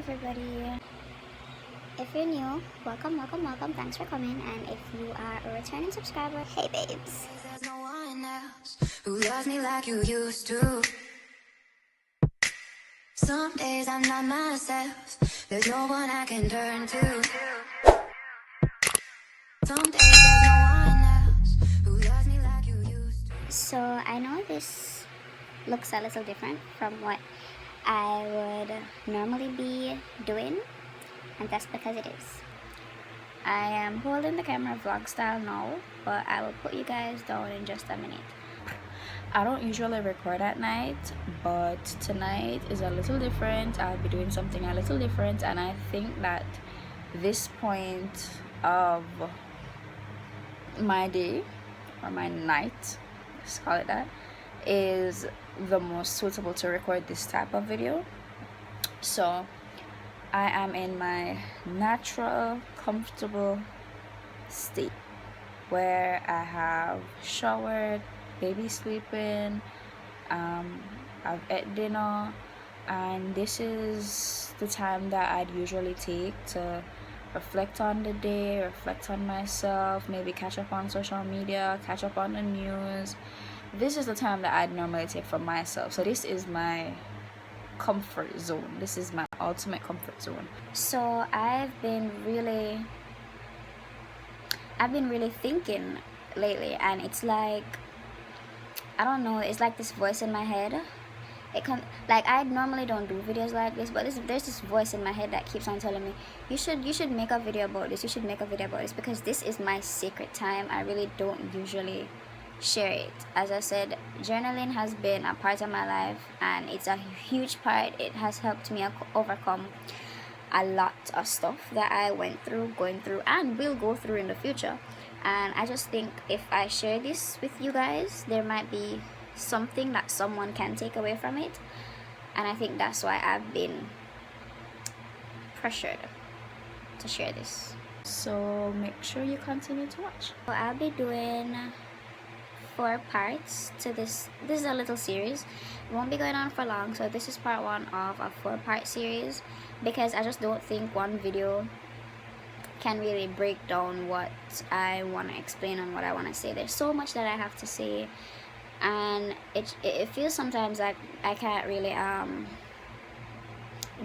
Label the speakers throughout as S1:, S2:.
S1: everybody. If you're new, welcome. Thanks for coming. And if you are a returning subscriber, hey babes.
S2: There's no one else who loves me like you used to. Some days I'm not myself. There's no one I can turn to. Some days there's no one else who loves me like you used to.
S1: So I know this looks a little different from what I would normally be doing, and that's because it is. I am holding the camera vlog style now, but I will put you guys down in just a minute.
S3: I don't usually record at night, but tonight is a little different. I'll be doing something a little different, and I think that this point of my day or my night, let's call it that, is the most suitable to record this type of video. So I am in my natural, comfortable state where I have showered, baby sleeping, I've ate dinner, and this is the time that I'd usually take to reflect on the day, reflect on myself, maybe catch up on social media, catch up on the news. This is the time that I'd normally take for myself. So this is my comfort zone. This is my ultimate comfort zone.
S1: So I've been really thinking lately, and it's like, I don't know, it's like this voice in my head. Like, I normally don't do videos like this, but there's this voice in my head that keeps on telling me, you should make a video about this, you should make a video about this, because this is my secret time. I really don't usually share it. As I said, journaling has been a part of my life, and it's a huge part. It has helped me overcome a lot of stuff that I went through, going through, and will go through in the future. And I just think if I share this with you guys, there might be something that someone can take away from it. And I think that's why I've been pressured to share this.
S3: So make sure you continue to watch.
S1: So I'll be doing 4 parts to this. This is a little series. It won't be going on for long, so this is part 1 of a 4-part series, because I just don't think one video can really break down what I want to explain and what I want to say. There's so much that I have to say, and it feels sometimes like I can't really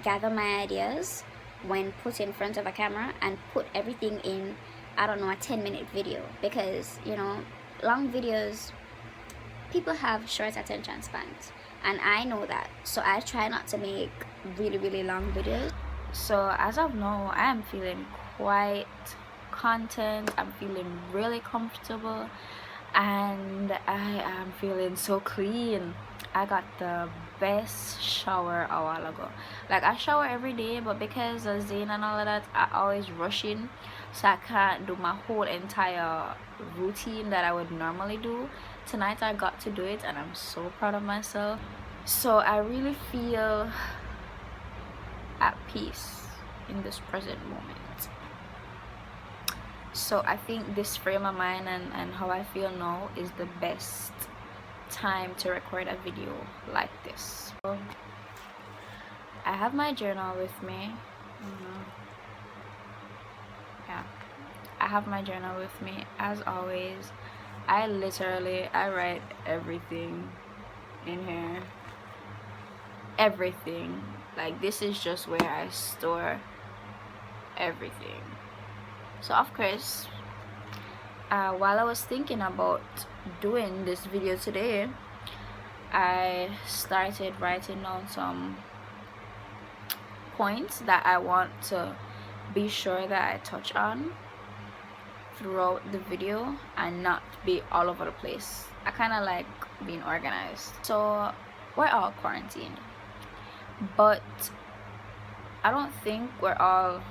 S1: gather my ideas when put in front of a camera and put everything in, I don't know, a 10-minute video, because long videos, people have short attention spans, and I know that, so I try not to make really long videos.
S3: So as of now, I am feeling quite content. I'm feeling really comfortable, and I am feeling so clean. I got the best shower a while ago. Like, I shower every day, but because of Sane and all of that, I always rush in, so I can't do my whole entire routine that I would normally do. Tonight I got to do it, and I'm so proud of myself. So I really feel at peace in this present moment. So I think this frame of mind and how I feel now is the best time to record a video like this. So I have my journal with me. Yeah, I have my journal with me as always. I write everything in here. Everything. Like, this is just where I store everything. So of course, while I was thinking about doing this video today, I started writing down some points that I want to be sure that I touch on throughout the video and not be all over the place. I kind of like being organized. So we're all quarantined, but I don't think we're all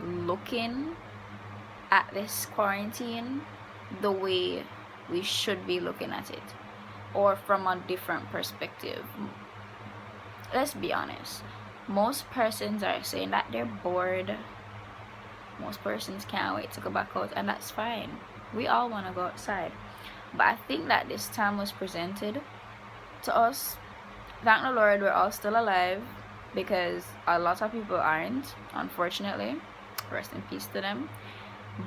S3: looking at this quarantine the way we should be looking at it, or from a different perspective. Let's be honest, most persons are saying that they're bored. Most persons can't wait to go back out, and that's fine. We all want to go outside, but I think that this time was presented to us. Thank the Lord we're all still alive. because a lot of people aren't, unfortunately. Rest in peace to them.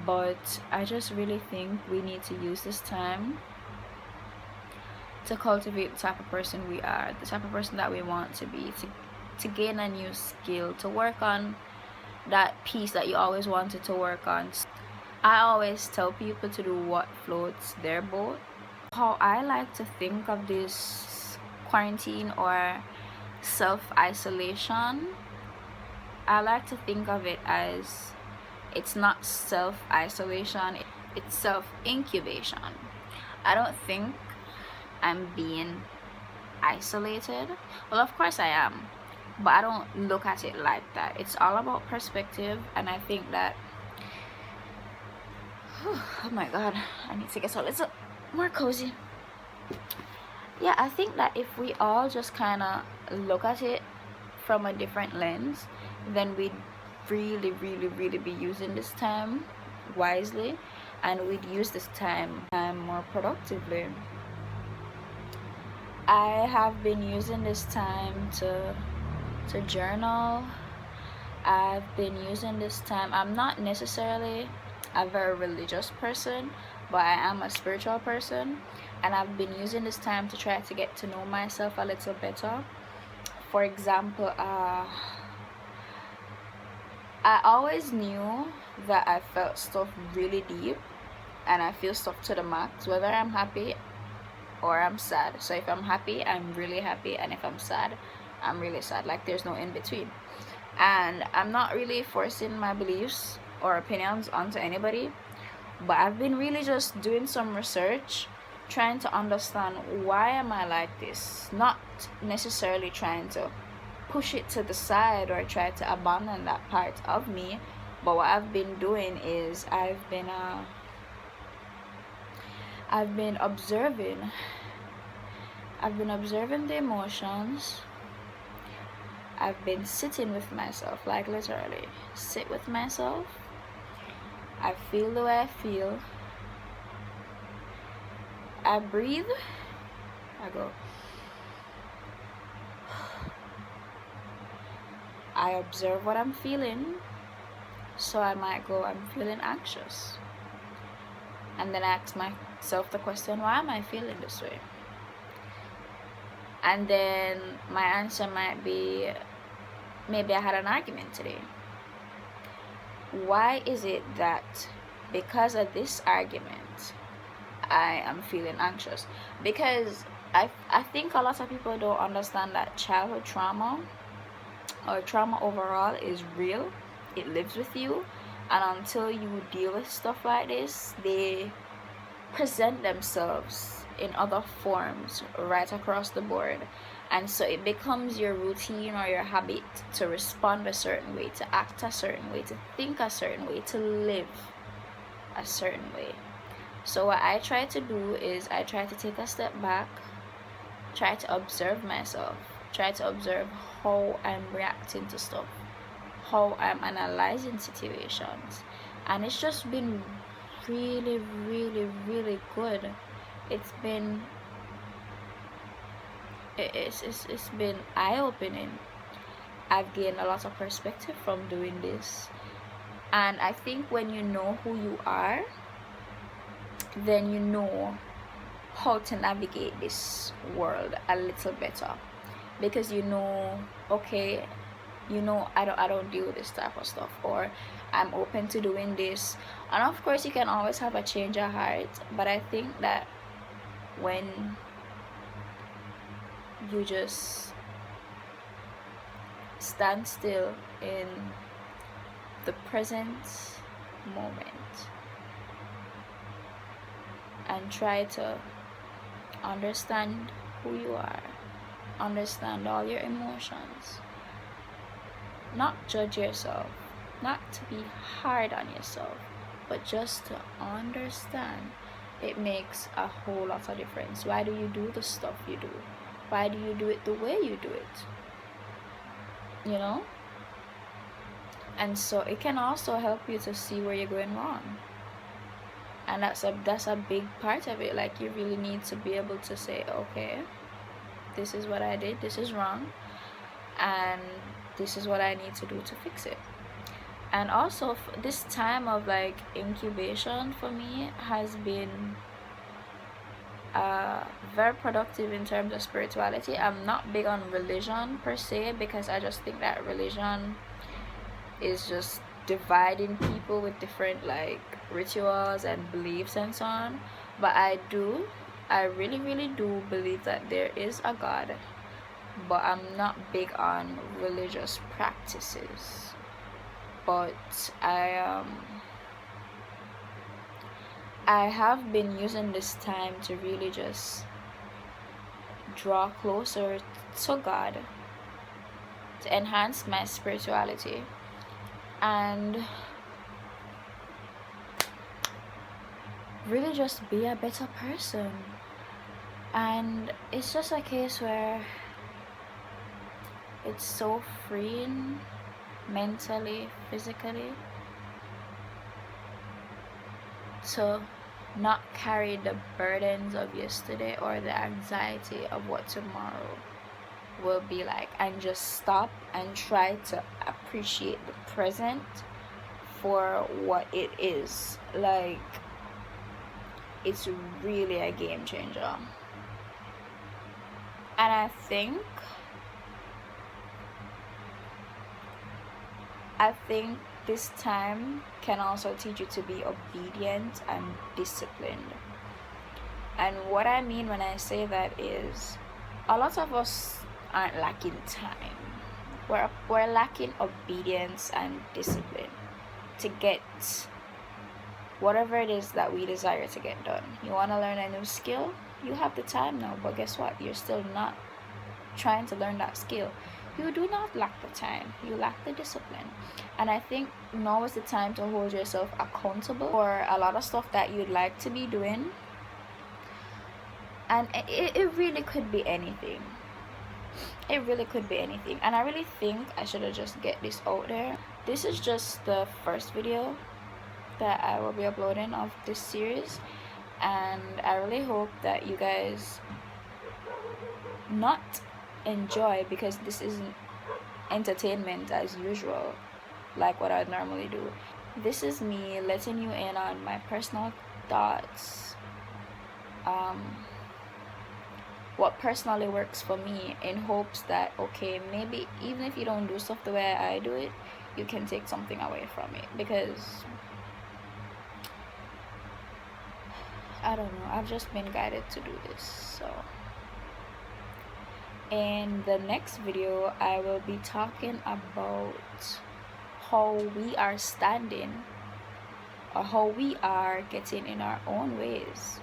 S3: But I just really think we need to use this time to cultivate the type of person we are, the type of person that we want to be, to gain a new skill, to work on that piece that you always wanted to work on. I always tell people to do what floats their boat. How I like to think of this quarantine or self-isolation, I like to think of it as, it's not self-isolation, it's self-incubation. I don't think I'm being isolated. Well, of course I am, but I don't look at it like that. It's all about perspective, and I think that oh my god, I need to get a little more cozy. Yeah, I think that if we all just kind of look at it from a different lens, then we'd really be using this time wisely, and we'd use this time more productively. I have been using this time to journal. I've been using this time, I'm not necessarily a very religious person, but I am a spiritual person, and I've been using this time to try to get to know myself a little better. For example, I always knew that I felt stuff really deep, and I feel stuff to the max, whether I'm happy or I'm sad. So if I'm happy, I'm really happy, and if I'm sad, I'm really sad. Like, there's no in between. And I'm not really forcing my beliefs or opinions onto anybody, but I've been really just doing some research, trying to understand why am I like this, not necessarily trying to push it to the side or try to abandon that part of me. But what I've been doing is I've been observing the emotions. I've been sitting with myself, like literally sit with myself. I feel the way I feel. I breathe. I go. I observe what I'm feeling. So I might go, I'm feeling anxious. And then I ask myself the question, why am I feeling this way? And then my answer might be, maybe I had an argument today. Why is it that because of this argument I am feeling anxious? Because I think a lot of people don't understand that childhood trauma or trauma overall is real. It lives with you, and until you deal with stuff like this, they present themselves in other forms right across the board. And so it becomes your routine or your habit to respond a certain way, to act a certain way, to think a certain way, to live a certain way. So what I try to do is I try to take a step back, try to observe myself, try to observe how I'm reacting to stuff, how I'm analyzing situations. And it's just been really good. It's been eye-opening. I've gained a lot of perspective from doing this, and I think when you know who you are, then you know how to navigate this world a little better, because you know, okay, you know, I don't deal with this type of stuff, or I'm open to doing this. And of course you can always have a change of heart, but I think that when you just stand still in the present moment and try to understand who you are, understand all your emotions, not judge yourself, not to be hard on yourself, but just to understand, it makes a whole lot of difference. Why do you do the stuff you do? Why do you do it the way you do it? You know? And so it can also help you to see where you're going wrong. And that's a big part of it. Like, you really need to be able to say, okay, this is what I did, this is wrong, and this is what I need to do to fix it. And also this time of like incubation for me has been very productive in terms of spirituality. I'm not big on religion per se, because I just think that religion is just dividing people with different like rituals and beliefs and so on. But I really do believe that there is a God, but I'm not big on religious practices. But I have been using this time to really just draw closer to God, to enhance my spirituality, and really just be a better person. And it's just a case where it's so freeing mentally, physically, to not carry the burdens of yesterday or the anxiety of what tomorrow will be like, and just stop and try to appreciate the present for what it is. Like, it's really a game changer. And I think this time can also teach you to be obedient and disciplined. And what I mean when I say that is, a lot of us aren't lacking time. We're lacking obedience and discipline to get whatever it is that we desire to get done. You want to learn a new skill? You have the time now, but guess what? You're still not trying to learn that skill. You do not lack the time, you lack the discipline. And I think now is the time to hold yourself accountable for a lot of stuff that you'd like to be doing. And it really could be anything. It really could be anything. And I really think I should have just get this out there. This is just the first video that I will be uploading of this series, and I really hope that you guys not enjoy, because this isn't entertainment as usual like what I normally do. This is me letting you in on my personal thoughts, what personally works for me, in hopes that, okay, maybe even if you don't do stuff the way I do it, you can take something away from it. Because I don't know, I've just been guided to do this. So in the next video, I will be talking about how we are standing, or how we are getting in our own ways.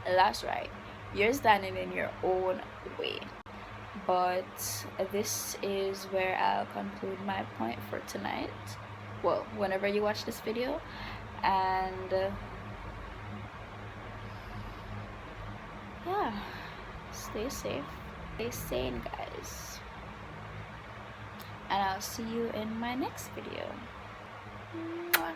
S3: That's right, you're standing in your own way. But this is where I'll conclude my point for tonight. Well, whenever you watch this video. And yeah, stay safe, stay sane, guys, and I'll see you in my next video. Mwah.